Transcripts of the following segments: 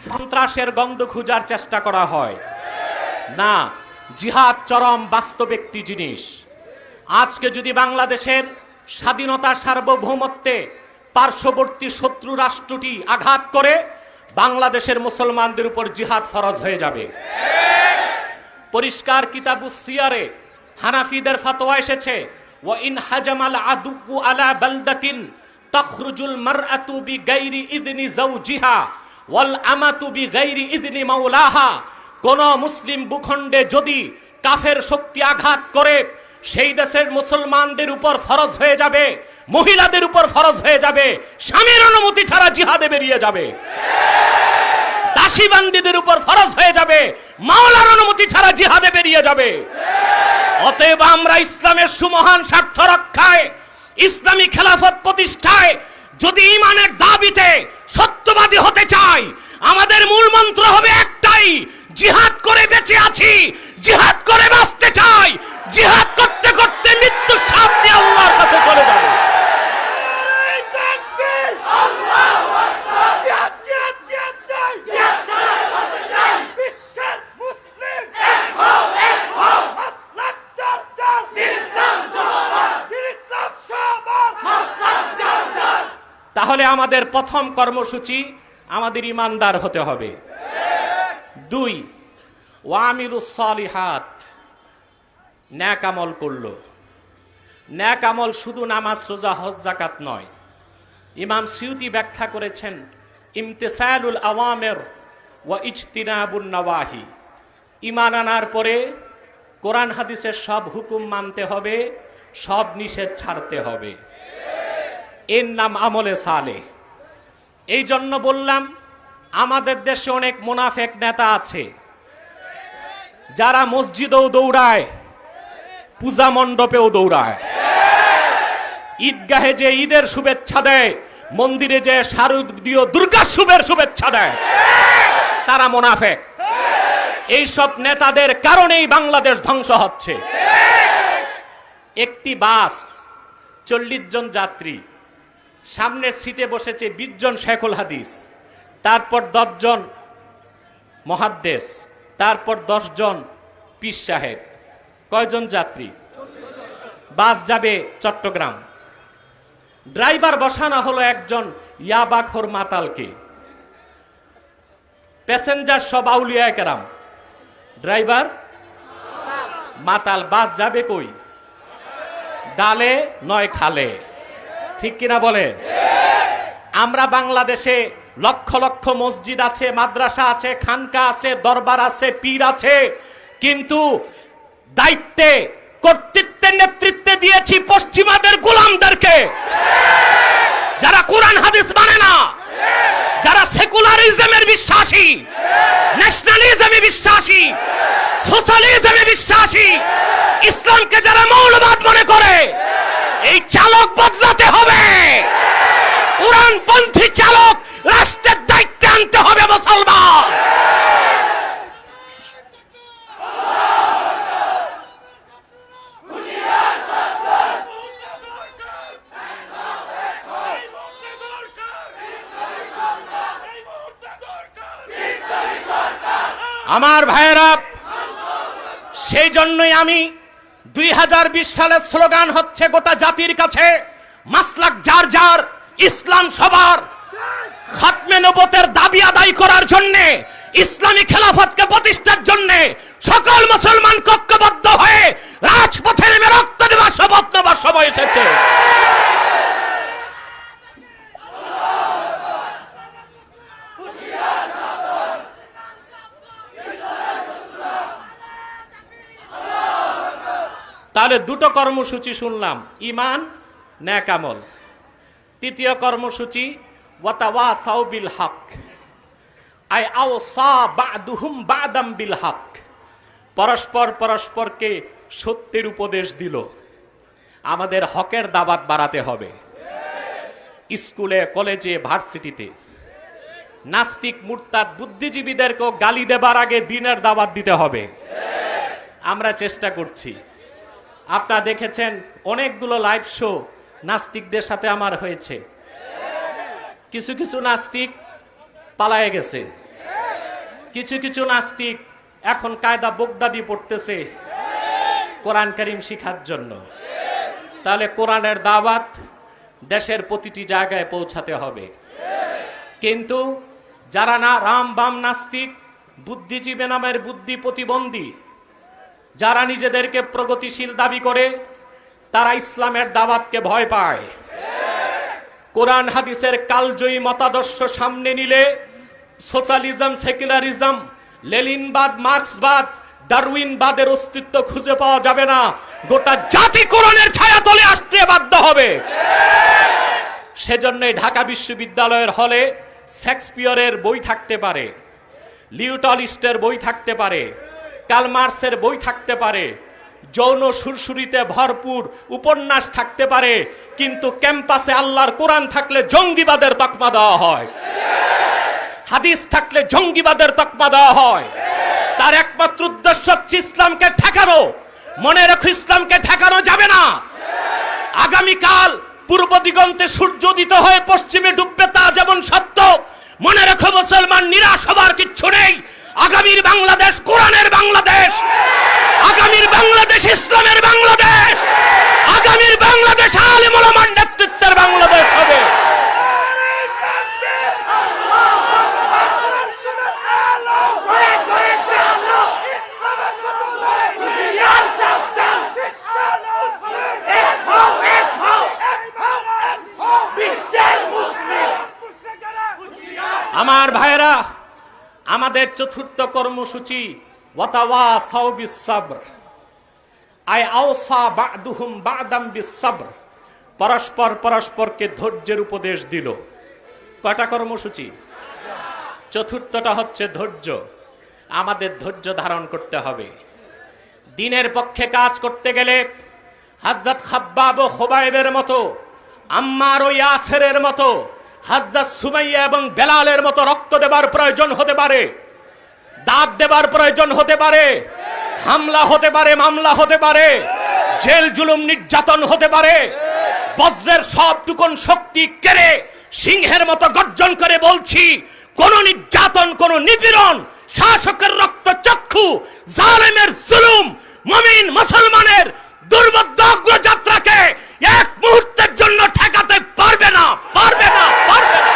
সন্ত্রাসের গন্ধ খোঁজার চেষ্টা করা হয় না। জিহাদ চরম বাস্তব একটি জিনিস। আজকে যদি বাংলাদেশের স্বাধীনতার সার্বভৌমত্বে পার্শ্ববর্তী শত্রু রাষ্ট্রটি আঘাত করে, বাংলাদেশের মুসলমানদের উপর জিহাদ ফরজ হয়ে যাবে। পরিষ্কার কিতাবুস সিয়ারে হানাফিদের ফতোয়া এসেছে, ওয়া ইন হাজামাল আদু আলা বালদাতিন তাখরুজুল মারআতু বিগাইরি ইদনি যাওজিহা ওয়াল আমাতু বিগাইরি ইদনি মাওলাহা। কোন মুসলিম ভূখণ্ডে যদি কাফের শক্তি আঘাত করে, সেই দেশের মুসলমানদের উপর ফরজ হয়ে যাবে, মহিলাদের উপর ফরজ হয়ে যাবে, স্বামীর অনুমতি ছাড়া জিহাদে বেরিয়ে যাবে। দাসীবান্দীদের উপর ফরজ হয়ে যাবে, মাওলার অনুমতি ছাড়া জিহাদে বেরিয়ে যাবে। অতএব আমরা ইসলামের সুমহান স্বার্থ রক্ষায়, ইসলামী খেলাফত প্রতিষ্ঠায় যদি ঈমানের দাবিতে সত্যবাদী হতে চাই, আমাদের মূল মন্ত্র হবে একটাই, জিহাদ করে বেঁচে আছি, জিহাদ করে বাঁচতে চাই। জিহাদ করতে করতে মৃত্যুর সাপ দিয়ে আল্লাহর কাছে চলে যাবে। তাহলে আমাদের প্রথম কর্মসূচি, আমাদের ইমানদার হতে হবে। 2, ওয়ামিলুস সালিহাত, নেক আমল করলো। নেক আমল শুধু নামাজ, রোজা, হজ, যাকাত নয়। ইমাম সিউতি ব্যাখ্যা করেছেন, ইমতিসালুল আওয়ামির ওয়া ইজতিনাবুন নওয়াহি। ঈমান আনার পরে কোরআন হাদিসের সব হুকুম মানতে হবে, সব নিষেধ ছাড়তে হবে। এর নাম আমলে সালেহ। এই জন্য বললাম, আমাদের দেশে অনেক মুনাফেক নেতা আছে যারা মসজিদেও দৌড়ায়, পূজা মণ্ডপেও দৌড়ায়, ঈদগাহে যে ঈদের শুভেচ্ছা দেয়, মন্দিরে যে শারদীয় দুর্গা শুভের শুভেচ্ছা দেয়, তারা মুনাফেক। এইসব নেতাদের কারণেই বাংলাদেশ ধ্বংস হচ্ছে। একটি বাস 40 জন যাত্রী, সামনের সিটে বসেছে 20 জন শেখুল হাদিস, তারপর 10 জন মুহাদ্দিস, তারপর 10 জন পীর সাহেব। কয়জন যাত্রী? বাস যাবে চট্টগ্রাম। ড্রাইভার বসানো হলো একজন ইয়াবাখোর মাতালকে, প্যাসেঞ্জার সব আউলিয়া কেরাম, ড্রাইভার মাতাল। বাস যাবে কই? ডালে নয় খালে। ঠিক কিনা বলে? আমরা বাংলাদেশে লক্ষ লক্ষ মসজিদ আছে, মাদ্রাসা আছে, খানকা আছে, দরবার আছে, পীর আছে, কিন্তু দায়িত্বে, কর্তৃত্বের নেতৃত্বে দিয়েছি পশ্চিমাদের গোলামদেরকে, যারা কোরআন হাদিস মানে না, যারা সেকুলারিজমের বিশ্বাসী, ন্যাশনালিজমে বিশ্বাসী, সোশ্যালিজমে বিশ্বাসী, ইসলামকে যারা মৌলবাদ মনে করে। এই চালক বদলাতে হবে। কোরআনপন্থী চালক রাষ্ট্রের দায়িত্বে আনতে হবে মুসলমান। আমার ভাইয়েরা, সেই জন্যই আমি 2020 সালের স্লোগান হচ্ছে গোটা জাতির কাছে, মাসলাক যার যার, ইসলাম সবার। খাতমে নবুয়তের দাবি আদায় করার জন্য, ইসলামী খেলাফতকে প্রতিষ্ঠার জন্য সকল মুসলমান ঐক্যবদ্ধ হয়ে রাজপথে নেমে রক্ত দেওয়ার শপথ নেওয়ার সময় এসেছে। তাহলে দুটো কর্মসূচি শুনলাম, ঈমান, নেক আমল। তৃতীয় কর্মসূচি, ওয়াতাওয়াসাউ বিল হক, আই আওসা বা'দুহুম বা'দাম বিল হক। পরস্পর পরস্পরকে সত্যের উপদেশ দিল। আমাদের হকের দাওয়াত বাড়াতে হবে। স্কুলে, কলেজে, ভার্সিটিতে নাস্তিক, মুরতাদ, বুদ্ধিজীবীদেরকেও গালি দেবার আগে দ্বীনের দাওয়াত দিতে হবে। আমরা চেষ্টা করছি। আপনারা দেখেছেন অনেকগুলো লাইভ শো নাস্তিকদের সাথে আমার হয়েছে। কিছু কিছু নাস্তিক পালায়ে গেছে, কিছু কিছু নাস্তিক এখন কায়দা বোগদাদি পড়তেছে কোরআন কারীম শিখার জন্য। তাহলে কোরআনের দাওয়াত দেশের প্রতিটি জায়গায় পৌঁছাতে হবে। কিন্তু যারা না রাম বাম নাস্তিক, বুদ্ধিজীবী নামের বুদ্ধি প্রতিবন্ধী, যারা নিজেদেরকে প্রগতিশীল দাবি করে, তারা ইসলামের দাওয়াতকে ভয় পায়। কোরআন হাদিসের কালজয়ী মতাদর্শ সামনে নিলে সোশ্যালিজম, সেকুলারিজম, লেনিনবাদ, মার্ক্সবাদ, ডারউইনবাদের অস্তিত্ব খুঁজে পাওয়া যাবে না। গোটা জাতি কোরআনের ছায়া তলে আসতে বাধ্য হবে। সেজন্যই ঢাকা বিশ্ববিদ্যালয়ের হলে শেক্সপিয়রের বই থাকতে পারে, লিও টলস্টয়ের বই থাকতে পারে, কার্ল মার্কসের বই থাকতে পারে, যৌন সুরসুরিতে ভরপুর উপন্যাস থাকতে পারে, কিন্তু ক্যাম্পাসে আল্লাহর কোরআন থাকলে জঙ্গিবাদের তকমা দেওয়া হয়, হাদিস থাকলে জঙ্গিবাদের তকমা দেওয়া হয়। তার একমাত্র উদ্দেশ্য হচ্ছে ইসলামকে ঠেকানো। মনে রাখো, ইসলামকে ঠেকানো যাবে না। আগামীকাল পূর্ব দিগন্তে সূর্য উদিত হয়ে পশ্চিমে ডুববে, তা যেমন সত্য, মনে রাখো মুসলমান, নিরাশ হবার কিচ্ছু নেই। আগামীর বাংলাদেশ কোরআনের বাংলাদেশ, আগামীর বাংলাদেশ ইসলামের বাংলাদেশ, আগামীর বাংলাদেশ আলেম ওলামার নেতৃত্বের বাংলাদেশ হবে। আমার ভাইরা, আমাদের চতুর্থ কর্মসূচি ওয়াতাওয়াসাউ বিস-সাবর, আই আওসা বা'দুহুম বা'দাম বিস-সাবর, পরস্পর পরস্পরকে ধৈর্যের উপদেশ দিল। কয়টা কর্মসূচি? চতুর্থটা হচ্ছে ধৈর্য। আমাদের ধৈর্য ধারণ করতে হবে। দ্বীনের পক্ষে কাজ করতে গেলে হযরত খাব্বাব ও খুবাইবের মতো, আম্মার ও ইয়াসেরের মতো, হযরত সুমাইয়া এবং বেলালের মতো রক্ত দেবার প্রয়োজন হতে পারে, দাঁত দেবার প্রয়োজন হতে পারে, হামলা হতে পারে, মামলা হতে পারে, জেল জুলুম নির্যাতন হতে পারে। বজ্রের সবটুকুন শক্তি কেড়ে সিংহের মতো গর্জন করে বলছি, কোন নির্যাতন, কোন নিপীড়ন, শাসকের রক্ত চক্ষু, জালেমের জুলুম, মুমিন মুসলমানের দুর্বোধ্য অগ্রযাত্রাকে এক মুহূর্তের জন্য ঠেকাতে পারবে না, পারবে না, পারবে না।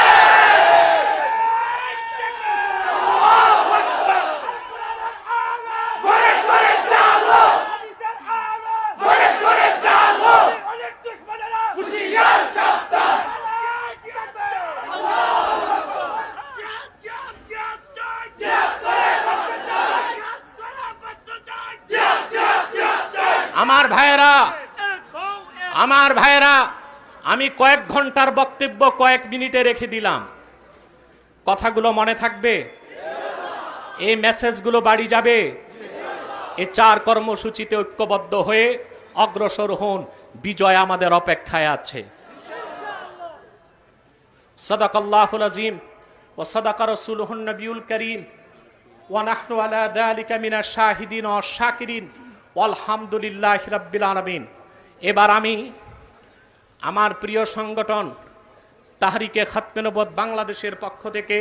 আমার ভাইয়েরা, আমি কয়েক ঘন্টার বক্তব্য কয়েক মিনিটে রেখে দিলাম। কথাগুলো মনে থাকবে? এই মেসেজগুলো বাড়ি যাবে? এই 4 কর্মসূচিতে ঐক্যবদ্ধ হয়ে অগ্রসর হন। বিজয় আমাদের অপেক্ষায় আছে। সাদাকাল্লাহুল আযীম ওয়া সাদাকা রাসূলুহুন নবিয়ুল কারীম ওয়া নাহনু আলা যালিকা মিনাশ শাহিদিন ওয়াশ শাকিরিন আলহামদুলিল্লাহি রাব্বিল আলামিন। এবার আমি আমার প্রিয় সংগঠন তাহরিকে খাতমে নবুয়ত বাংলাদেশের পক্ষ থেকে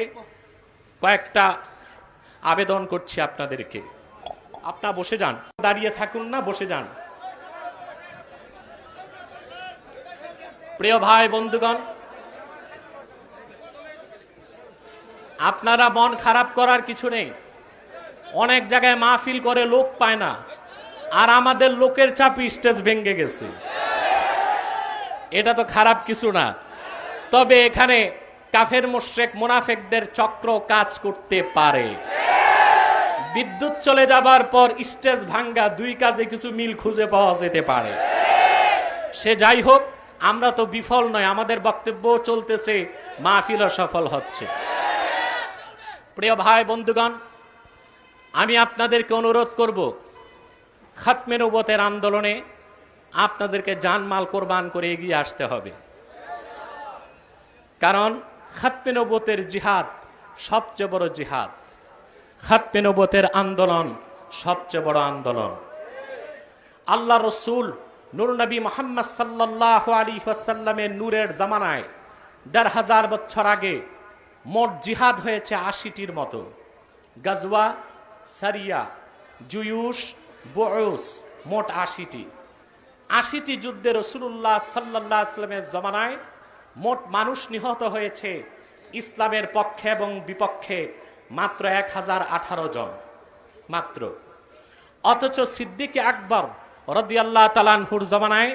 কয়েকটা আবেদন করছি আপনাদেরকে। আপনারা বসে যান, দাঁড়িয়ে থাকুন না, বসে যান। প্রিয় ভাই বন্ধুগণ, আপনারা মন খারাপ করার কিছু নেই। অনেক জায়গায় মাহফিল করে লোক পায় না, আর আমাদের লোকের চাপে স্টেজ ভেঙে গেছে। এটা তো খারাপ কিছু না। তবে এখানে কাফের মুশরিক মুনাফিকদের চক্র কাজ করতে পারে। বিদ্যুৎ চলে যাবার পর স্টেজ ভাঙ্গা, 2 কাজে কিছু মিল খুঁজে পাওয়া যেতে পারে। সে যাই হোক, আমরা তো বিফল নয়, আমাদের বক্তব্য চলতেছে, মাহফিলও সফল হচ্ছে। প্রিয় ভাই বন্ধুগণ, আমি আপনাদেরকে অনুরোধ করব, খাতমে নবুয়তের আন্দোলনে আপনাদেরকে জানমাল কোরবান করে এগিয়ে আসতে হবে। কারণ খাতমে নবুয়তের জিহাদ সবচেয়ে বড় জিহাদ, খাতমে নবুয়তের আন্দোলন সবচেয়ে বড় আন্দোলন। আল্লাহ রসুল নূর নবী মুহাম্মদ সাল্লাল্লাহু আলাইহি ওয়াসাল্লামের নূরের জামানায় ১৫০০ বছর আগে মোট জিহাদ হয়েছে ৮০টির মতো। গাজওয়া, সারিয়া, জুয়ুস, বুউস, মোট ৮০টি। ৮০টি যুদ্ধে রাসূলুল্লাহ সাল্লাল্লাহু আলাইহি ওয়াসাল্লামের জমানায় মোট মানুষ নিহত হয়েছে ইসলামের পক্ষে এবং বিপক্ষে মাত্র ১০১৮ জন মাত্র। অথচ সিদ্দিক আকবর রাদিয়াল্লাহু তাআলা আনহুর জমানায়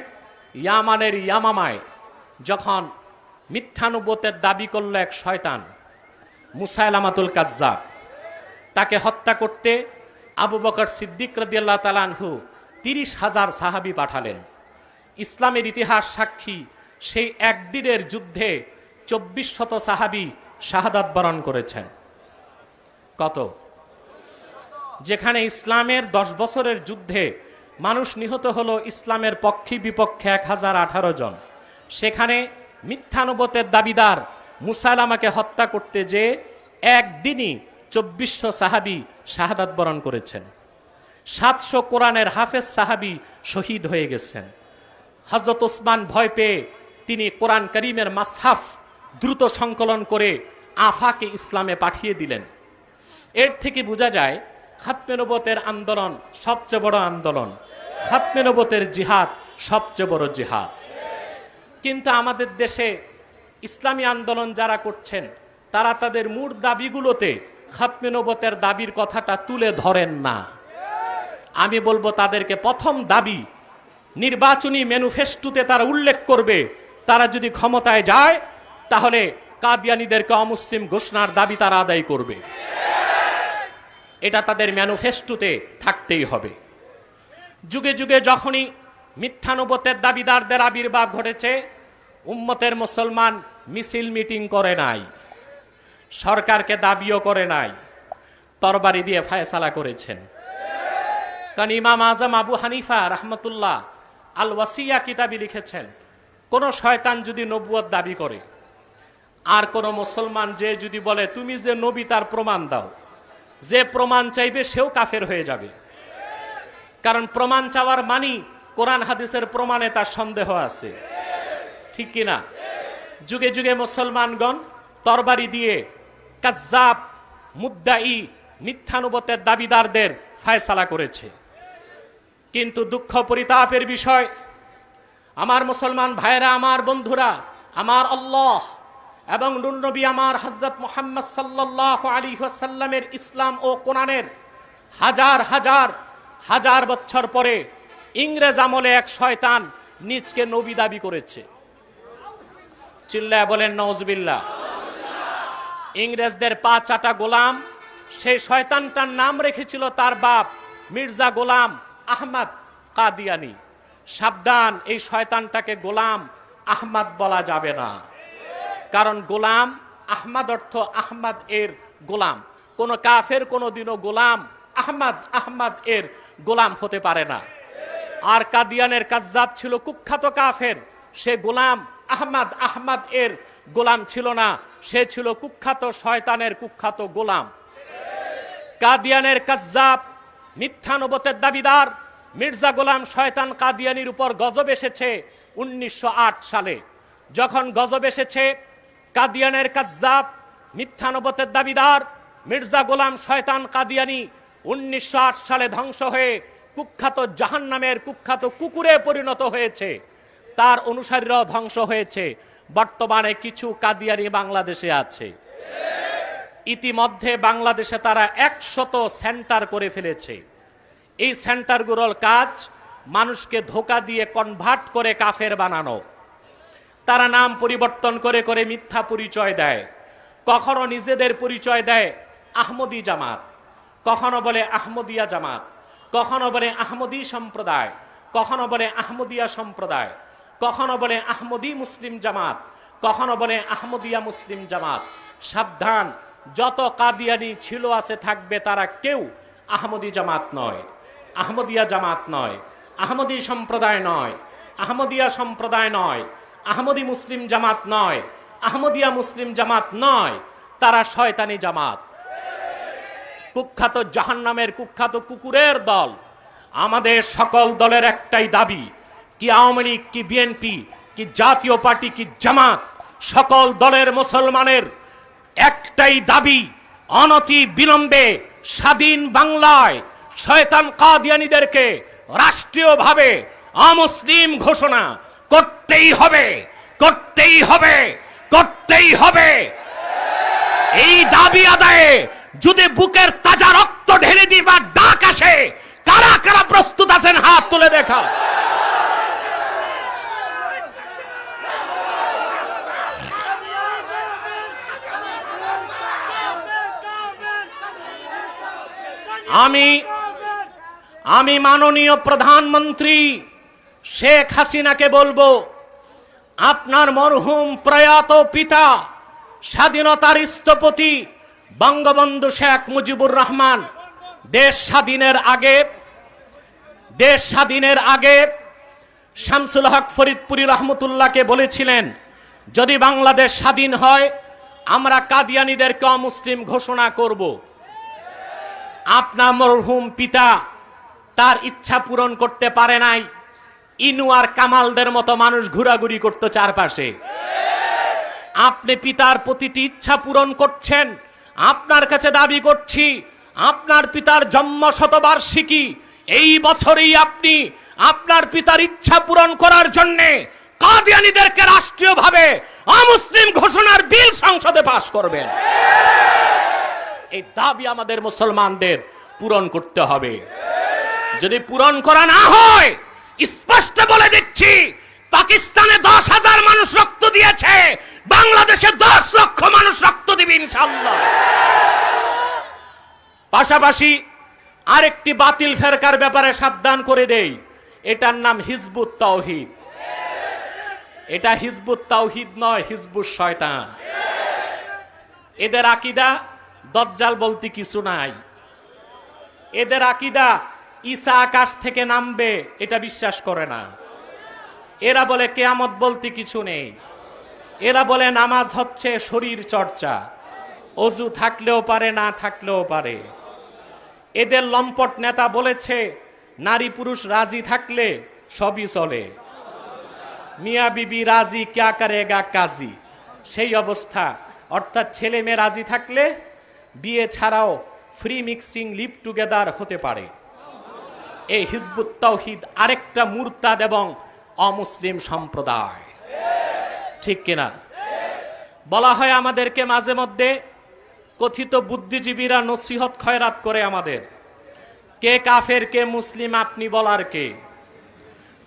ইয়ামানের ইয়ামামায় যখন মিথ্যা নবুয়তের দাবি করল এক শয়তান মুসাইলামাতুল কাজ্জাব, তাকে হত্যা করতে আবু বকর সিদ্দিক রাদিয়াল্লাহু তাআলা আনহু ৩০,০০০ সাহাবী পাঠালেন। ইসলামের ইতিহাস সাক্ষী, সেই একদিনের যুদ্ধে ২৪০০ সাহাবী শাহাদাত বরণ করেছেন। কত? যেখানে ইসলামের ১০ বছরের যুদ্ধে মানুষ নিহত হলো ইসলামের পক্ষে বিপক্ষে ১০১৮ জন, সেখানে মিথ্যা নবুয়তের দাবিদার মুসাইলামাকে হত্যা করতে যে একদিনই ২৪০০ সাহাবী শাহাদাত বরণ করেছেন। ৭০০ কোরআনের হাফেজ সাহাবী শহীদ হয়ে গেছেন। হযরত ওসমান ভয় পেয়ে তিনি কোরআন কারীমের মাসহাফ দ্রুত সংকলন করে আফাকে ইসলামে পাঠিয়ে দিলেন। এর থেকে বোঝা যায় খাতমে নবুয়তের আন্দোলন সবচেয়ে বড় আন্দোলন, খাতমে নবুয়তের জিহাদ সবচেয়ে বড় জিহাদ। কিন্তু আমাদের দেশে ইসলামী আন্দোলন যারা করছেন তারা তাদের মূল দাবিগুলোতে খাতমে নবুয়তের দাবির কথাটা তুলে ধরেন না। আমি বলবো তাদেরকে প্রথম দাবি নির্বাচনী ম্যানিফেস্টোতে তারা উল্লেখ করবে, তারা যদি ক্ষমতায় যায় তাহলে কাদিয়ানীদেরকে অমুসলিম ঘোষণার দাবি তারা আদায় করবে। এটা তাদের ম্যানিফেস্টোতে থাকতেই হবে। যুগে যুগে যখনই মিথ্যা নবুয়তের দাবিদারদের আবির্ভাব ঘটেছে, উম্মতের মুসলমান মিছিল মিটিং করে নাই, সরকারকে দাবিও করে নাই, তরবারি দিয়ে ফায়সালা করেছেন। কারণ ইমাম আজম আবু হানিফা রাহমাতুল্লাহ আল ওয়াসিয়া কিতাবে লিখেছেন, কোন শয়তান যদি নবুয়ত দাবি করে আর কোন মুসলমান যে যদি বলে তুমি যে নবী তার প্রমাণ দাও, যে প্রমাণ চাইবে সেও কাফের হয়ে যাবে। কারণ প্রমাণ চাওয়ার মানি কোরআন হাদিসের প্রমাণে তার সন্দেহ আছে, ঠিক কিনা? যুগে যুগে মুসলমানগণ তরবারি দিয়ে কাজ্জাব, মুদ্দাই, মিথ্যা নবুয়তের দাবিদারদের ফায়সালা করেছে। কিন্তু দুঃখ পরিতাপের বিষয়, আমার মুসলমান ভাইরা, আমার বন্ধুরা, আমার আল্লাহ এবং নূর নবী আমার হযরত মুহাম্মদ সাল্লাল্লাহু আলাইহি ওয়াসাল্লামের ইসলাম ও কোরআনের হাজার হাজার হাজার বছর পরে ইংরেজ আমলে এক শয়তান নিজকে নবী দাবি করেছে। চিল্লায় বলেন নাউজুবিল্লাহ। ইংরেজদের পা চাটা গোলাম, সেই শয়তানটার নাম রেখেছিল তার বাপ মির্জা গোলাম আহমদ কাদিয়ানী। সাবধান, এই শয়তানটাকে গোলাম আহমদ বলা যাবে না, কারণ গোলাম আহমদ অর্থ আহমদ এর গোলাম। কোন কাফের কোনদিনও গোলাম আহমদ এর গোলাম হতে পারে না। আর কাদিয়ানের কাজ্জাব ছিল কুখ্যাত কাফের, সে গোলাম আহমদ এর গোলাম ছিল না, সে ছিল কুখ্যাত শয়তানের কুখ্যাত গোলাম। কাদিয়ানের কাজ্জাব, মিথ্যা নবুয়তের দাবিদার মির্জা গোলাম শয়তান কাদিয়ানির উপর গজব এসেছে ১৯০৮ সালে। যখন গজব এসেছে, কাদিয়ানের কাজ্জাব, মিথ্যা নবুয়তের দাবিদার মির্জা গোলাম শয়তান কাদিয়ানি ১৯০৮ সালে ধ্বংস হয়ে কুখ্যাত জাহান্নামের কুখ্যাত কুকুরে পরিণত হয়েছে, তার অনুসারীরাও ধ্বংস হয়েছে। বর্তমানে কিছু কাদিয়ানি বাংলাদেশে আছে। ইতিমধ্যে বাংলাদেশে তারা ১০০ সেন্টার করে ফেলেছে। এই সেন্টারগুলোর কাজ মানুষকে ধোঁকা দিয়ে কনভার্ট করে কাফের বানানো। তারা নাম পরিবর্তন করে করে মিথ্যা পরিচয় দেয়। কখনো নিজেদের পরিচয় দেয় আহমদী জামাত, কখনো বলে আহমদিয়া জামাত, কখনো বলে আহমদী সম্প্রদায়, কখনো বলে আহমদিয়া সম্প্রদায়, কখনো বলে আহমদী মুসলিম জামাত, কখনো বলে আহমদিয়া মুসলিম জামাত। সাবধান, যত কাদিয়ানি ছিল আছে থাকবে, তারা কেউ আহমদী জামাত নয়, আহমদিয়া জামাত নয়, আহমদী সম্প্রদায় নয়, আহমদিয়া সম্প্রদায় নয়, আহমদী মুসলিম জামাত নয়, আহমদিয়া মুসলিম জামাত নয়, তারা শয়তানি জামাত, কুখ্যাত জাহান্নামের কুখ্যাত কুকুরের দল। আমাদের সকল দলের একটাই দাবি, কি আওয়ামী লীগ, কি বিএনপি, কি জাতীয় পার্টি, কি জামাত, সকল দলের মুসলমানের একটাই দাবি, অনতি বিলম্বে স্বাধীন বাংলায় শয়তান কাদিয়ানীদেরকে রাষ্ট্রীয়ভাবে অমুসলিম ঘোষণা করতেই হবে, করতেই হবে, করতেই হবে। এই দাবি আদায়ে যদি বুকের তাজা রক্ত ঢেলে দিবার ডাক আসে, কারা কারা প্রস্তুত আছেন হাত তুলে দেখা। আমি মাননীয় প্রধানমন্ত্রী শেখ হাসিনাকে বলবো, আপনার মরহুম প্রয়াত পিতা স্বাধীনতার স্থপতি বঙ্গবন্ধু শেখ মুজিবুর রহমান দেশ স্বাধীনের আগে শামসুল হক ফরিদপুরি রহমতুল্লাহকে বলেছিলেন, যদি বাংলাদেশ স্বাধীন হয় আমরা কাদিয়ানীদেরকে অমুসলিম ঘোষণা করব। আপনার মরহুম পিতা তার ইচ্ছা পূরণ করতে পারে নাই। ইনু আর কামালদের মতো মানুষ ঘোরাঘুরি করত চারপাশে। আপনি পিতার প্রতিটি ইচ্ছা পূরণ করছেন। আপনার কাছে দাবি করছি, আপনার পিতার জন্ম শতবার্ষিকী এই বছরেই আপনি আপনার পিতার ইচ্ছা পূরণ করার জন্য কাদিয়ানীদেরকে রাষ্ট্রীয়ভাবে অমুসলিম ঘোষণার বিল সংসদে পাস করবেন। এই দাবি আমাদের মুসলমানদের পূরণ করতে হবে। যদি পূরণ করা না হয়, স্পষ্ট বলে দিচ্ছি, পাকিস্তানে 10,000 মানুষ রক্ত দিয়েছে, বাংলাদেশে 10 লক্ষ মানুষ রক্ত দিবে ইনশাআল্লাহ। পাশাপাশি আরেকটি বাতিল ফেরকার ব্যাপারে সাবধান করে দেই, এটার নাম হিজবুত তাওহীদ। এটা হিজবুত তাওহীদ নয়, হিজবুস শয়তান। এদের আকীদা দজ্জাল বলতে কিছু নাই। এদের আকীদা ঈসা আকাশ থেকে নামবে, এটা বিশ্বাস করে না। এরা বলে কিয়ামত বলতে কিছু নেই। এরা বলে নামাজ হচ্ছে শরীর চর্চা, অজু থাকলেও পারে না থাকলেও পারে। এদের লম্পট নেতা বলেছে নারী পুরুষ রাজি থাকলে সবই চলে, মিয়া বিবি রাজি ক্যা করেগা কাজী। সেই অবস্থা, অর্থাৎ ছেলে মেয়ে রাজি থাকলে বিয়ে ছাড়াও ফ্রি মিক্সিং লিভ টুগেদার হতে পারে। এই হিজবুত তাওহীদ আরেকটা মুরতাদ এবং অমুসলিম সম্প্রদায়, ঠিক কিনা? বলা হয় আমাদেরকে মাঝে মধ্যে, কথিত বুদ্ধিজীবীরা নসিহত খয়রাত করে আমাদের, কে কাফের কে মুসলিম আপনি বলার কে?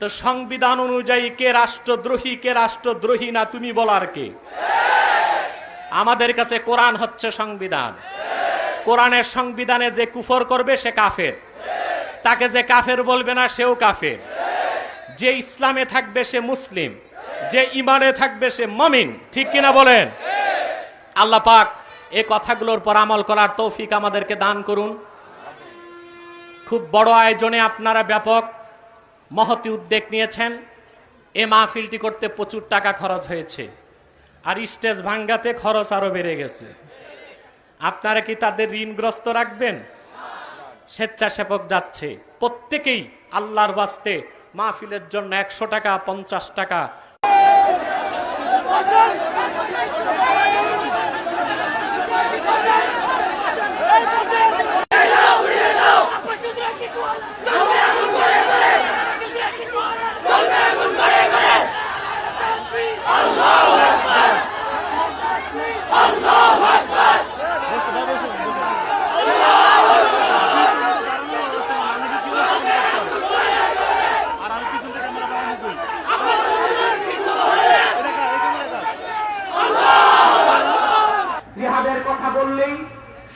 তো সংবিধান অনুযায়ী কে রাষ্ট্রদ্রোহী কে রাষ্ট্রদ্রোহী না তুমি বলার কে? আমাদের কাছে কোরআন হচ্ছে সংবিধান। কোরআনের সংবিধানে যে কুফর করবে সে কাফের, তাকে যে কাফের বলবে না সেও কাফের। যে ইসলামে থাকবে সে মুসলিম, যে ইমানে থাকবে সে মুমিন, ঠিক কিনা বলেন? আল্লাহ পাক এই কথাগুলোর পর আমল করার তৌফিক আমাদেরকে দান করুন। খুব বড় আয়োজনে আপনারা ব্যাপক মহতি উদ্যোগ নিয়েছেন। এই মাহফিলটি করতে প্রচুর টাকা খরচ হয়েছে, আর স্টেজ ভাঙ্গাতে খরচ আরো বেড়ে গেছে। আপনারা কি তাদের ঋণগ্রস্ত রাখবেন? স্বেচ্ছাসেবক যাচ্ছে, প্রত্যেকেই আল্লাহর ওয়াস্তে মাহফিলের জন্য 100 টাকা 50 টাকা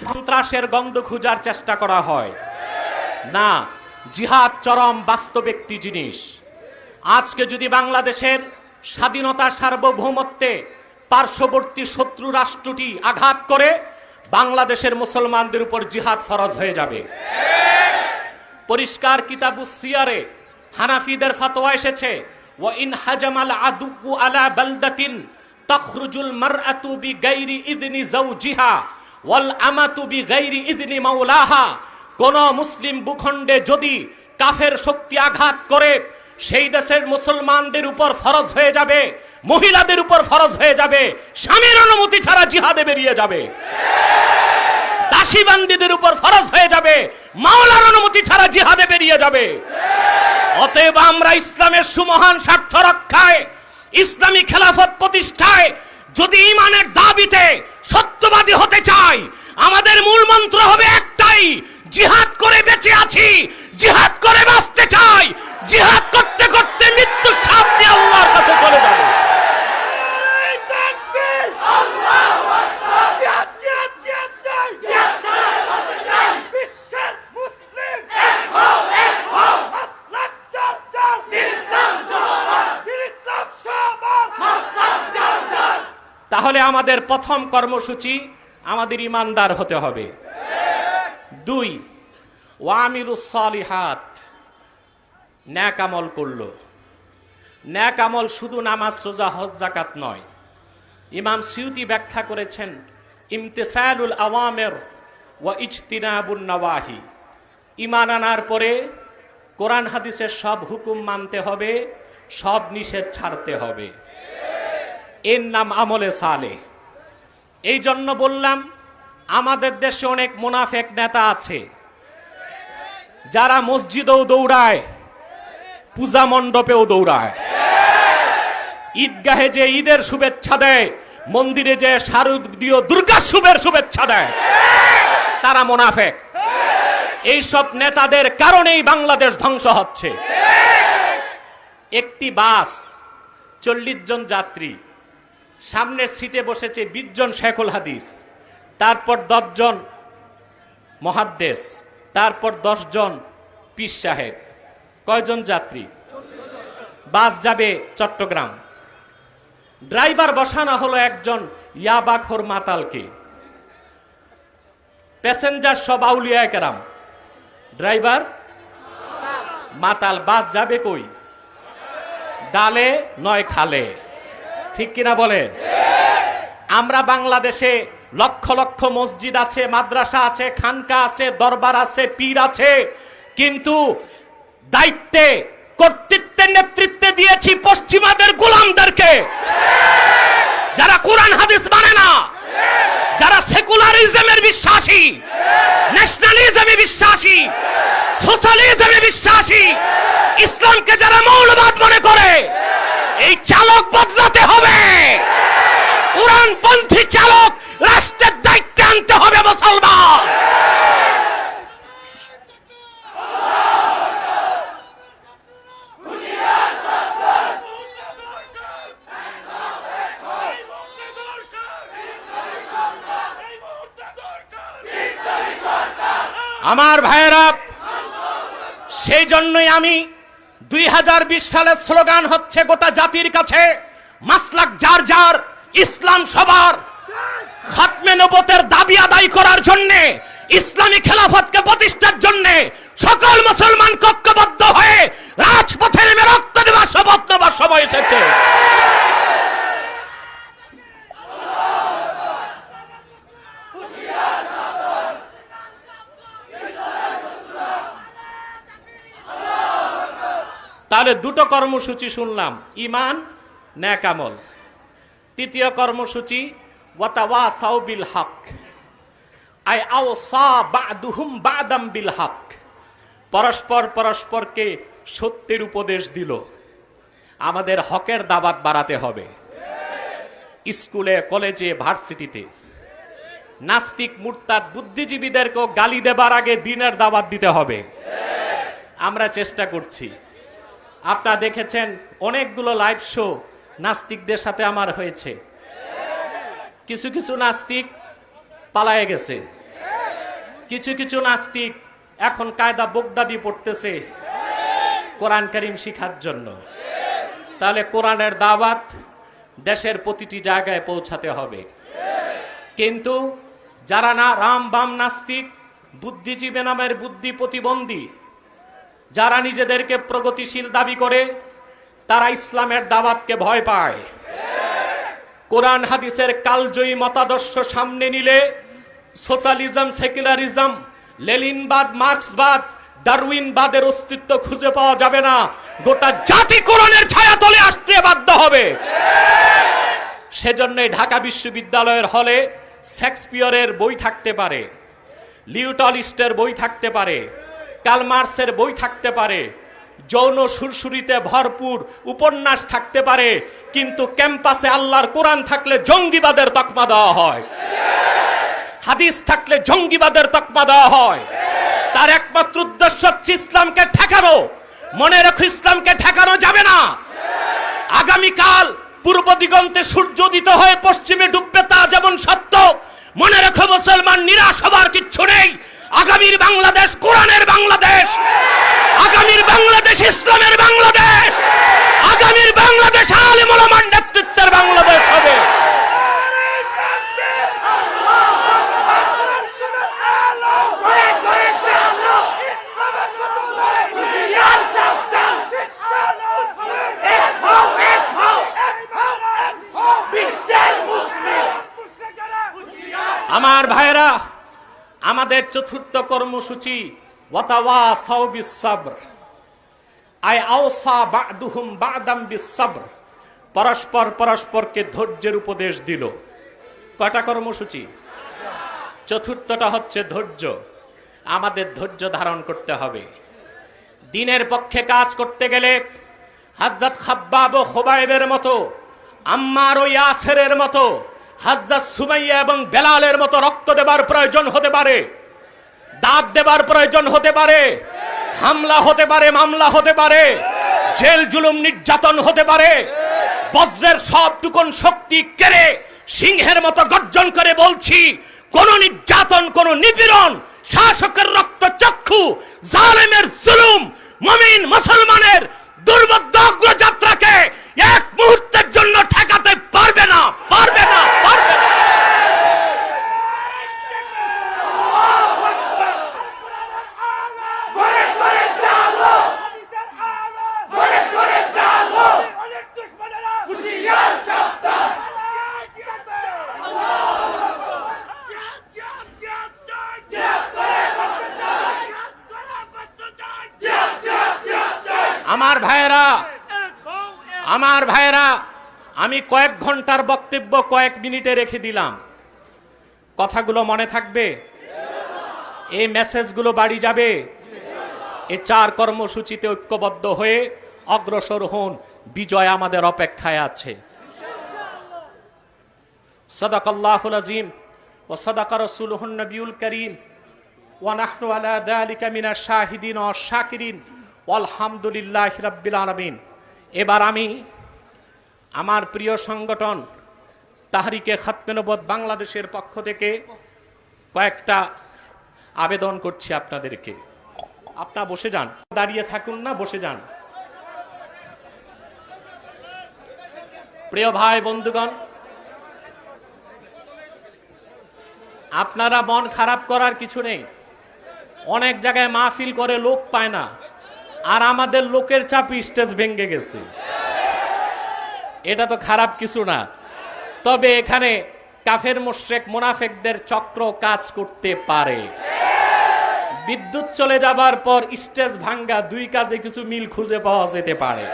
সন্ত্রাসের গন্ধ খোঁজার চেষ্টা করা হয় না। জিহাদ চরম বাস্তব একটি জিনিস। আজকে যদি বাংলাদেশের স্বাধীনতা সার্বভৌমত্বে পার্শ্ববর্তী শত্রু রাষ্ট্রটি আঘাত করে, বাংলাদেশের মুসলমানদের উপর জিহাদ ফরজ হয়ে যাবে। পরিষ্কার কিতাবুস সিয়ারে হানাফিদের ফতোয়া এসেছে, ওয়া ইন হাজামাল আদুউ আলা বালদাতিন তাখরুজুল মারআতু বিগাইরি ইদনি যাওজিহা ওয়াল আমাতু বিগাইরি ইদনি মাওলাহা। কোন মুসলিম ভূখণ্ডে যদি কাফের শক্তি আঘাত করে, সেই দেশের মুসলমানদের উপর ফরজ হয়ে যাবে, মহিলাদের উপর ফরজ হয়ে যাবে, স্বামীর অনুমতি ছাড়া জিহাদে বেরিয়ে যাবে। ফাঁসিবান্দীদের উপর ফরজ হয়ে যাবে, মাওলার অনুমতি ছাড়া জিহাদে বেরিয়ে যাবে। অতএব আমরা ইসলামের সুমহান স্বার্থ রক্ষায়, ইসলামী খেলাফত প্রতিষ্ঠায় যদি ঈমানের দাবিতে সত্যবাদী হতে চাই, আমাদের মূল মন্ত্র হবে একটাই, জিহাদ করে বেঁচে আছি, জিহাদ করে বাঁচতে চাই, জিহাদ করতে করতে মৃত্যুর সাপ দিয়ে আল্লাহর কাছে চলে যাব। তাহলে আমাদের প্রথম কর্মসূচি, আমাদের ইমানদার হতে হবে। 2, ওয়ামিলুস সালিহাত, নেক আমল করলো। নেক আমল শুধু নামাজ, রোজা, হজ, যাকাত নয়। ইমাম সিউতি ব্যাখ্যা করেছেন, ইমতিসালুল আওয়ামির ওয়া ইজতিনাবুন নওয়াহি। ঈমান আনার পরে কোরআন হাদিসের সব হুকুম মানতে হবে, সব নিষেধ ছাড়তে হবে। এর নাম আমলে সালেহ। এই জন্য বললাম, আমাদের দেশে অনেক মুনাফেক নেতা আছে যারা মসজিদেও দৌড়ায়, পূজা মণ্ডপেও দৌড়ায়, ঈদগাহে যে ঈদের শুভেচ্ছা দেয়, মন্দিরে যে শারদীয় দুর্গা শুভের শুভেচ্ছা দেয়, তারা মুনাফেক। এইসব নেতাদের কারণেই বাংলাদেশ ধ্বংস হচ্ছে। একটি বাস 40 জন যাত্রী, সামনের সিটে বসেছে 20 জন শেখুল হাদিস, তারপর 10 জন মুহাদ্দিস, তারপর 10 জন পীর সাহেব। কয়জন যাত্রী? বাস যাবে চট্টগ্রাম। ড্রাইভার বসানো হলো একজন ইয়াবাখোর মাতালকে, প্যাসেঞ্জার সব আউলিয়া কেরাম, ড্রাইভার মাতাল। বাস যাবে কই? ডালে নয় খালে। ঠিক কিনা বলে? আমরা বাংলাদেশে লক্ষ লক্ষ মসজিদ আছে, মাদ্রাসা আছে, খানকা আছে, দরবার আছে, পীর আছে, কিন্তু দায়িত্বে, কর্তৃত্বের নেতৃত্বে দিয়েছি পশ্চিমাদের গোলামদেরকে, যারা কোরআন হাদিস মানে না, যারা সেকুলারিজমের বিশ্বাসী, ন্যাশনালিজমে বিশ্বাসী, সোশ্যালিজমে বিশ্বাসী, ইসলামকে যারা মৌলবাদ মনে করে। এই চালক বদলাতে হবে। কোরআনপন্থী চালক রাষ্ট্রের দায়িত্বে আনতে হবে মুসলমান। আমার ভাইয়েরা, সেই জন্যই আমি 2020 সালের স্লোগান হচ্ছে গোটা জাতির কাছে, মাসলাক যার যার, ইসলাম সবার। খাতমে নবুয়তের দাবি আদায় করার জন্য, ইসলামী খেলাফতকে প্রতিষ্ঠার জন্য সকল মুসলমান ঐক্যবদ্ধ হয়ে রাজপথে নেমে রক্ত দেওয়ার শপথ নেওয়ার সময় এসেছে। তাহলে দুটো কর্মসূচি শুনলাম, ঈমান, নেক আমল। তৃতীয় কর্মসূচি, ওয়াতাওয়াসাউ বিল হক, আই আওসা বা'দুহুম বা'দাম বিল হক। পরস্পর পরস্পরকে সত্যের উপদেশ দিল। আমাদের হকের দাওয়াত বাড়াতে হবে। স্কুলে, কলেজে, ভার্সিটিতে নাস্তিক, মুরতাদ, বুদ্ধিজীবীদেরকেও গালি দেবার আগে দ্বীনের দাওয়াত দিতে হবে। আমরা চেষ্টা করছি। আপনারা দেখেছেন অনেকগুলো লাইভ শো নাস্তিকদের সাথে আমার হয়েছে। কিছু কিছু নাস্তিক পালায়ে গেছে, কিছু কিছু নাস্তিক এখন কায়দা বগদাদি পড়তেছে কোরআন কারীম শিখার জন্য। তাহলে কোরআনের দাওয়াত দেশের প্রতিটি জায়গায় পৌঁছাতে হবে। কিন্তু যারা না রাম বাম নাস্তিক, বুদ্ধিজীবী নামের বুদ্ধি প্রতিবন্ধী, যারা নিজেদেরকে প্রগতিশীল দাবি করে, তারা ইসলামের দাওয়াতকে ভয় পায়। কোরআন হাদিসের কালজয়ী মতাদর্শ সামনে নিলে সোশ্যালিজম, সেকুলারিজম, লেনিনবাদ, মার্ক্সবাদ, ডারউইনবাদের অস্তিত্ব খুঁজে পাওয়া যাবে না। গোটা জাতি কোরআনের ছায়া তলে আসতে বাধ্য হবে। সেজন্যই ঢাকা বিশ্ববিদ্যালয়ের হলে শেক্সপিয়রের বই থাকতে পারে, লিউটলিস্টের বই থাকতে পারে, কালমার্সের বই থাকতে পারে, যৌন সুরসুরিতে ভরপুর উপন্যাস থাকতে পারে, কিন্তু ক্যাম্পাসে আল্লাহর কোরআন থাকলে জঙ্গিবাদের তকমা দেওয়া হয়, হাদিস থাকলে জঙ্গিবাদের তকমা দেওয়া হয়। তার একমাত্র উদ্দেশ্য হচ্ছে ইসলামকে ঠেকানো। মনে রেখো, ইসলামকে ঠেকানো যাবে না। আগামীকাল পূর্ব দিগন্তে সূর্য উদিত হয়ে পশ্চিমে ডুববে, তা যেমন সত্য, মনে রেখো মুসলমান, নিরাশ হবার কিচ্ছু নেই। আগামীর বাংলাদেশ কোরআনের বাংলাদেশ, আগামীর বাংলাদেশ ইসলামের বাংলাদেশ, আগামীর বাংলাদেশ আলেম ওলামার নেতৃত্বের বাংলাদেশ হবে। আমার ভাইরা, আমাদের চতুর্থ কর্মসূচি ওয়াতাওয়াসাউ বিস-সাবর, আই আওসা বা'দুহুম বা'দাম বিস-সাবর, পরস্পর পরস্পরকে ধৈর্যের উপদেশ দিল। কয়টা কর্মসূচি? চতুর্থটা হচ্ছে ধৈর্য। আমাদের ধৈর্য ধারণ করতে হবে। দ্বীনের পক্ষে কাজ করতে গেলে হযরত খাব্বাব ও খুবাইবের মতো, আম্মার ও ইয়াসেরের মতো, হযরত সুমাইয়া এবং বেলালের মতো রক্ত দেবার প্রয়োজন হতে পারে, দাঁত দেবার প্রয়োজন হতে পারে, হামলা হতে পারে, মামলা হতে পারে, জেল জুলুম নির্যাতন হতে পারে। বজ্রের সবটুকুন শক্তি কেড়ে সিংহের মতো গর্জন করে বলছি, কোন নির্যাতন, কোন নিপীড়ন, শাসকের রক্ত চক্ষু, জালেমের জুলুম মুমিন মুসলমানের দুর্বোধ্য অগ্রযাত্রাকে এক মুহূর্তের জন্য ঠেকাতে পারবে না, পারবে না, পারবে না। আমার ভাইয়েরা, আমি কয়েক ঘন্টার বক্তব্য কয়েক মিনিটে রেখে দিলাম। কথাগুলো মনে থাকবে? এই মেসেজগুলো বাড়ি যাবে? এই 4 কর্মসূচিতে ঐক্যবদ্ধ হয়ে অগ্রসর হন। বিজয় আমাদের অপেক্ষায় আছে। সাদাকাল্লাহুল আযীম ওয়া সাদাকা রাসূলুহুন নবিয়ুল কারীম ওয়া নাহনু আলা যালিকা মিনাশ শাহিদিন ওয়াশ শাকিরিন আলহামদুলিল্লাহি রাব্বিল আলামিন। এবার আমি আমার প্রিয় সংগঠন তাহরিকে খাতমে নবুয়ত বাংলাদেশের পক্ষ থেকে কয়েকটা আবেদন করছি আপনাদেরকে। আপনারা বসে যান, দাঁড়িয়ে থাকুন না, বসে যান। প্রিয় ভাই বন্ধুগণ, আপনারা মন খারাপ করার কিছু নেই। অনেক জায়গায় মাহফিল করে লোক পায় না, আর আমাদের লোকের চাপে স্টেজ ভেঙে গেছে। এটা তো খারাপ কিছু না। তবে এখানে কাফের মুশরিক মুনাফিকদের চক্র কাজ করতে পারে। বিদ্যুৎ চলে যাবার পর স্টেজ ভাঙ্গা, 2 কাজে কিছু মিল খুঁজে পাওয়া যেতে পারে।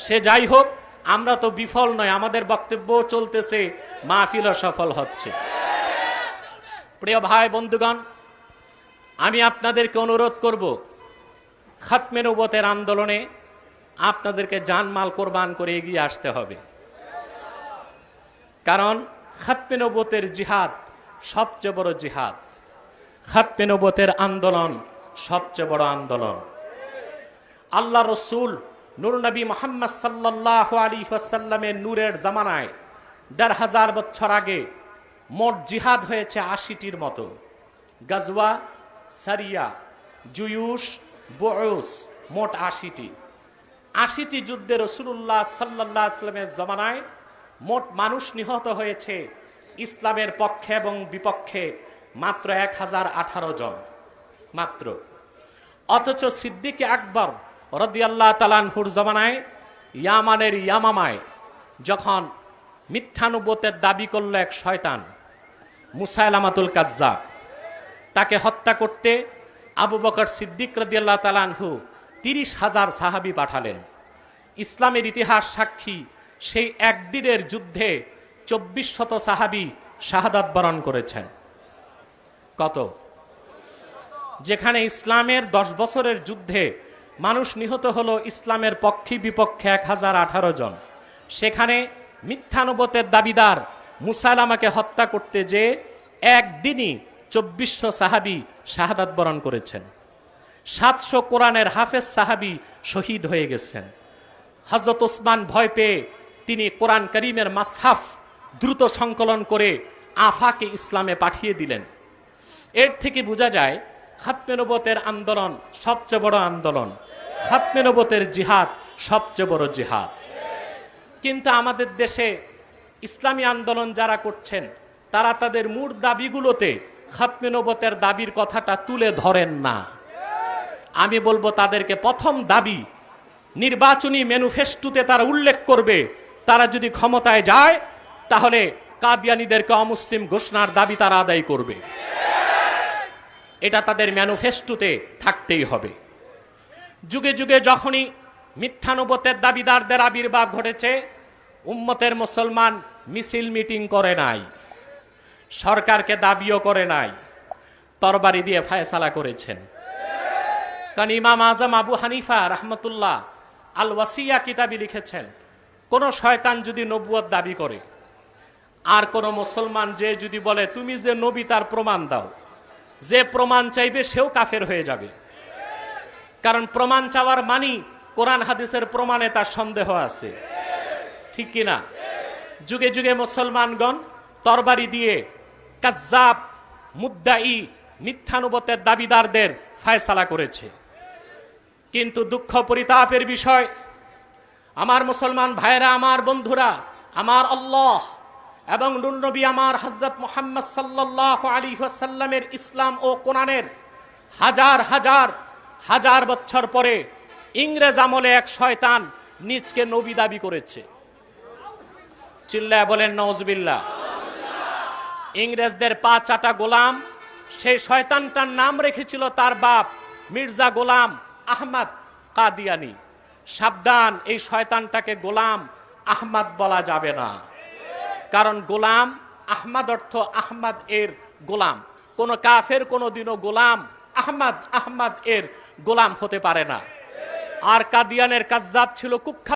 সে যাই হোক, আমরা তো বিফল নয়, আমাদের বক্তব্য চলতেছে, মাহফিলও সফল হচ্ছে। প্রিয় ভাই বন্ধুগণ, আমি আপনাদেরকে অনুরোধ করব, খাতমে নবুয়তের আন্দোলনে আপনাদেরকে জানমাল কোরবান করে এগিয়ে আসতে হবে। কারণ খাতমে নবুয়তের জিহাদ সবচেয়ে বড় জিহাদ, খাতমে নবুয়তের আন্দোলন সবচেয়ে বড় আন্দোলন। আল্লাহ রসুল নূর নবী মুহাম্মদ সাল্লাল্লাহু আলাইহি ওয়াসাল্লামের নূরের জামানায় ১৫০০ বছর আগে মোট জিহাদ হয়েছে ৮০টির মতো। গাজওয়া, সারিয়া, জুয়ুশ, বুউস, মোট ৮০টি। ৮০টি যুদ্ধে রাসূলুল্লাহ সাল্লাল্লাহু আলাইহি ওয়াসাল্লামের জামানায় মোট মানুষ নিহত হয়েছে ইসলামের পক্ষে এবং বিপক্ষে মাত্র ১০১৮ জন মাত্র। অথচ সিদ্দিক আকবর রাদিয়াল্লাহু তাআলা আনহুর জামানায় ইয়ামানের ইয়ামামায় যখন মিথ্যা নবুয়তের দাবি করল এক শয়তান মুসাইলামাতুল কাজ্জাব, তাকে হত্যা করতে আবু বকর সিদ্দিক রাদিয়াল্লাহু তাআলা আনহু ৩০,০০০ সাহাবী পাঠালেন। ইসলামের ইতিহাস সাক্ষী, সেই একদিনের যুদ্ধে ২৪০০ সাহাবী শাহাদাত বরণ করেছেন। কত? যেখানে ইসলামের 10 বছরের যুদ্ধে মানুষ নিহত হলো ইসলামের পক্ষে বিপক্ষে 1018 জন, সেখানে মিথ্যানুবতের দাবিদার মুসাইলামাকে হত্যা করতে যে একদিনই 2400 সাহাবী শাহাদাত বরণ করেছেন, 700 কোরআনের হাফেজ সাহাবী শহীদ হয়ে গেছেন। হযরত ওসমান ভয় পেয়ে তিনি কোরআন করিমের মাসহাফ দ্রুত সংকলন করে আফাকে ইসলামে পাঠিয়ে দিলেন। এর থেকে বোঝা যায় খাতমে নবুয়তের আন্দোলন সবচেয়ে বড় আন্দোলন, খাতমে নবুয়তের জিহাদ সবচেয়ে বড় জিহাদ। কিন্তু আমাদের দেশে ইসলামী আন্দোলন যারা করছেন তারা তাদের মূল দাবিগুলোতে খাতমে নবুয়তের দাবির কথাটা তুলে ধরেন না। আমি বলবো তাদেরকে প্রথম দাবি নির্বাচনী ম্যানিফেস্টোতে তারা উল্লেখ করবে, তারা যদি ক্ষমতায় যায় তাহলে কাদিয়ানীদেরকে অমুসলিম ঘোষণার দাবি তারা আদায় করবে। এটা তাদের ম্যানিফেস্টোতে থাকতেই হবে। যুগে যুগে যখনই মিথ্যানুবতের দাবিদারদের আবির্ভাব ঘটেছে, উম্মতের মুসলমান মিছিল মিটিং করে নাই, সরকারকে দাবিও করে নাই, তরবারি দিয়ে ফায়সালা করেছেন। কারণ ইমাম আজম আবু হানিফা রাহমাতুল্লাহ আল ওয়াসিয়া কিতাবে লিখেছেন, কোন শয়তান যদি নবুয়ত দাবি করে আর কোন মুসলমান যে যদি বলে তুমি যে নবী তার প্রমাণ দাও, যে প্রমাণ চাইবে সেও কাফের হয়ে যাবে। কারণ প্রমাণ চাওয়ার মানি কোরআন হাদিসের প্রমাণে তার সন্দেহ আছে, ঠিক কিনা? যুগে যুগে মুসলমানগণ তরবারি দিয়ে কাজ্জাব মুদ্দাই মিথ্যানুবতের দাবিদারদের ফায়সালা করেছে। কিন্তু দুঃখ পরিতাপের বিষয়, আমার মুসলমান ভাইরা, আমার বন্ধুরা, আমার আল্লাহ এবং নূর নবী আমার হযরত মুহাম্মদ সাল্লাল্লাহু আলাইহি ওয়াসাল্লামের ইসলাম ও কোরআনের হাজার হাজার হাজার বছর পরে ইংরেজ আমলে এক শয়তান নিজকে নবী দাবি করেছে। চিল্লায় বলেন নাউজুবিল্লাহ। ইংরেজদের পা চাটা গোলাম, সেই শয়তানটার নাম রেখেছিল তার বাপ মির্জা গোলাম আহমদ কাদিয়ানী। সাবধান, এই শয়তানটাকে গোলাম আহমদ বলা যাবে না, কারণ গোলাম আহমদ অর্থ আহমদ এর গোলাম। কোন কাফের কোনদিনও গোলাম আহমদ এর গোলাম হতে পারে না। আর কাদিয়ানের কাজ্জাব ছিল কুখ্যাত।